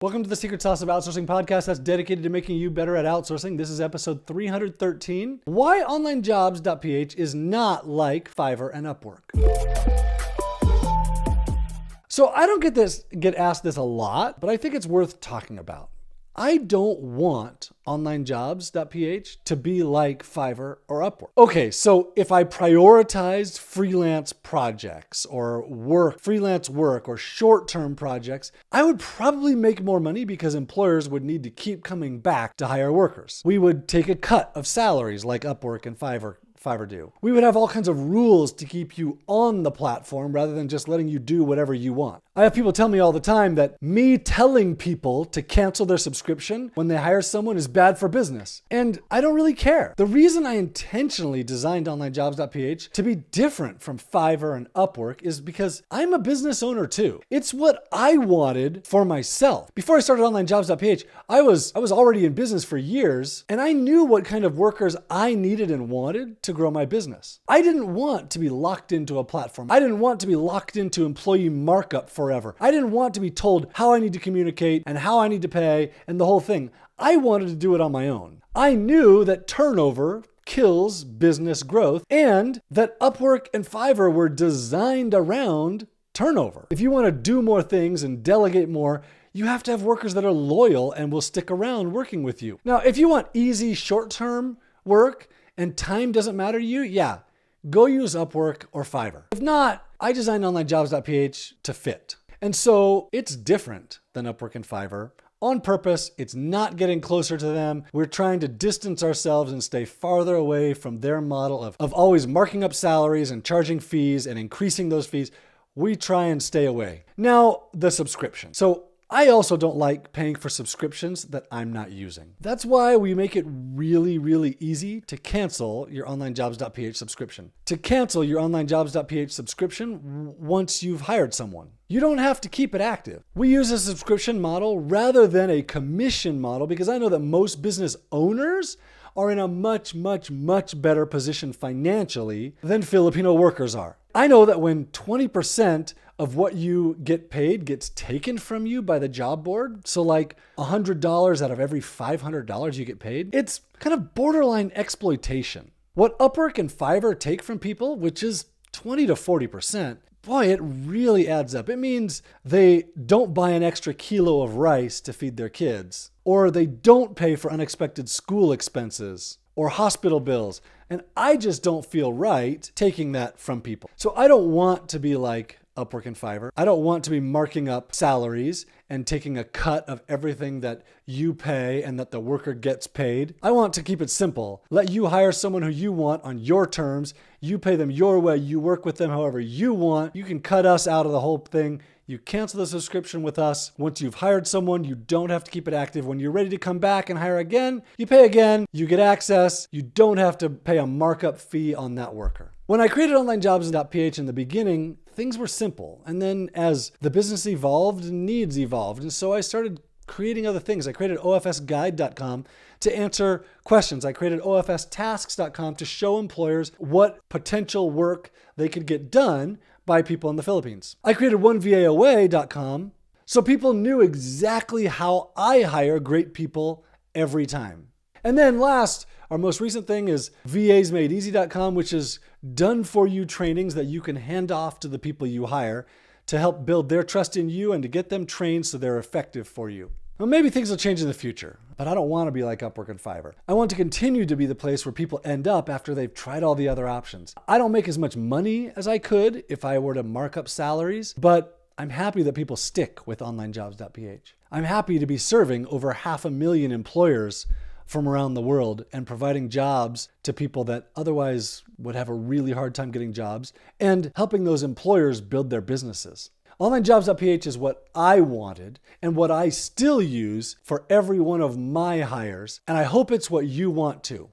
Welcome to the Secret Sauce of Outsourcing podcast that's dedicated to making you better at outsourcing. This is episode 313. Why Onlinejobs.ph is not like Fiverr and Upwork. So I don't get asked this a lot, but I think it's worth talking about. I don't want Onlinejobs.ph to be like Fiverr or Upwork. Okay, so if I prioritized freelance projects or freelance work or short-term projects, I would probably make more money because employers would need to keep coming back to hire workers. We would take a cut of salaries like Upwork and Fiverr do. We would have all kinds of rules to keep you on the platform rather than just letting you do whatever you want. I have people tell me all the time that me telling people to cancel their subscription when they hire someone is bad for business. And I don't really care. The reason I intentionally designed Onlinejobs.ph to be different from Fiverr and Upwork is because I'm a business owner too. It's what I wanted for myself. Before I started Onlinejobs.ph, I was already in business for years, and I knew what kind of workers I needed and wanted to grow my business. I didn't want to be locked into a platform. I didn't want to be locked into employee markup forever. I didn't want to be told how I need to communicate and how I need to pay and the whole thing. I wanted to do it on my own. I knew that turnover kills business growth and that Upwork and Fiverr were designed around turnover. If you want to do more things and delegate more, you have to have workers that are loyal and will stick around working with you. Now, if you want easy short-term work and time doesn't matter to you, yeah, go use Upwork or Fiverr. If not, I designed Onlinejobs.ph to fit. And so it's different than Upwork and Fiverr. On purpose, it's not getting closer to them. We're trying to distance ourselves and stay farther away from their model of always marking up salaries and charging fees and increasing those fees. We try and stay away. Now, the subscription. So I also don't like paying for subscriptions that I'm not using. That's why we make it really, really easy to cancel your Onlinejobs.ph subscription. To cancel your Onlinejobs.ph subscription once you've hired someone. You don't have to keep it active. We use a subscription model rather than a commission model because I know that most business owners are in a much, much, much better position financially than Filipino workers are. I know that when 20% of what you get paid gets taken from you by the job board, so like $100 out of every $500 you get paid, it's kind of borderline exploitation. What Upwork and Fiverr take from people, which is 20 to 40%, boy, it really adds up. It means they don't buy an extra kilo of rice to feed their kids, or they don't pay for unexpected school expenses or hospital bills. And I just don't feel right taking that from people. So I don't want to be like Upwork and Fiverr. I don't want to be marking up salaries and taking a cut of everything that you pay and that the worker gets paid. I want to keep it simple. Let you hire someone who you want on your terms. You pay them your way. You work with them however you want. You can cut us out of the whole thing. You cancel the subscription with us. Once you've hired someone, you don't have to keep it active. When you're ready to come back and hire again, you pay again, you get access. You don't have to pay a markup fee on that worker. When I created Onlinejobs.ph in the beginning, things were simple. And then as the business evolved, needs evolved. And so I started creating other things. I created ofsguide.com to answer questions. I created ofstasks.com to show employers what potential work they could get done by people in the Philippines. I created onevaaway.com so people knew exactly how I hire great people every time. And then last, our most recent thing is vasmadeeasy.com, which is done for you trainings that you can hand off to the people you hire to help build their trust in you and to get them trained so they're effective for you. Well, maybe things will change in the future, but I don't want to be like Upwork and Fiverr. I want to continue to be the place where people end up after they've tried all the other options. I don't make as much money as I could if I were to mark up salaries, but I'm happy that people stick with Onlinejobs.ph. I'm happy to be serving over 500,000 employers from around the world and providing jobs to people that otherwise would have a really hard time getting jobs and helping those employers build their businesses. Onlinejobs.ph is what I wanted and what I still use for every one of my hires, and I hope it's what you want too.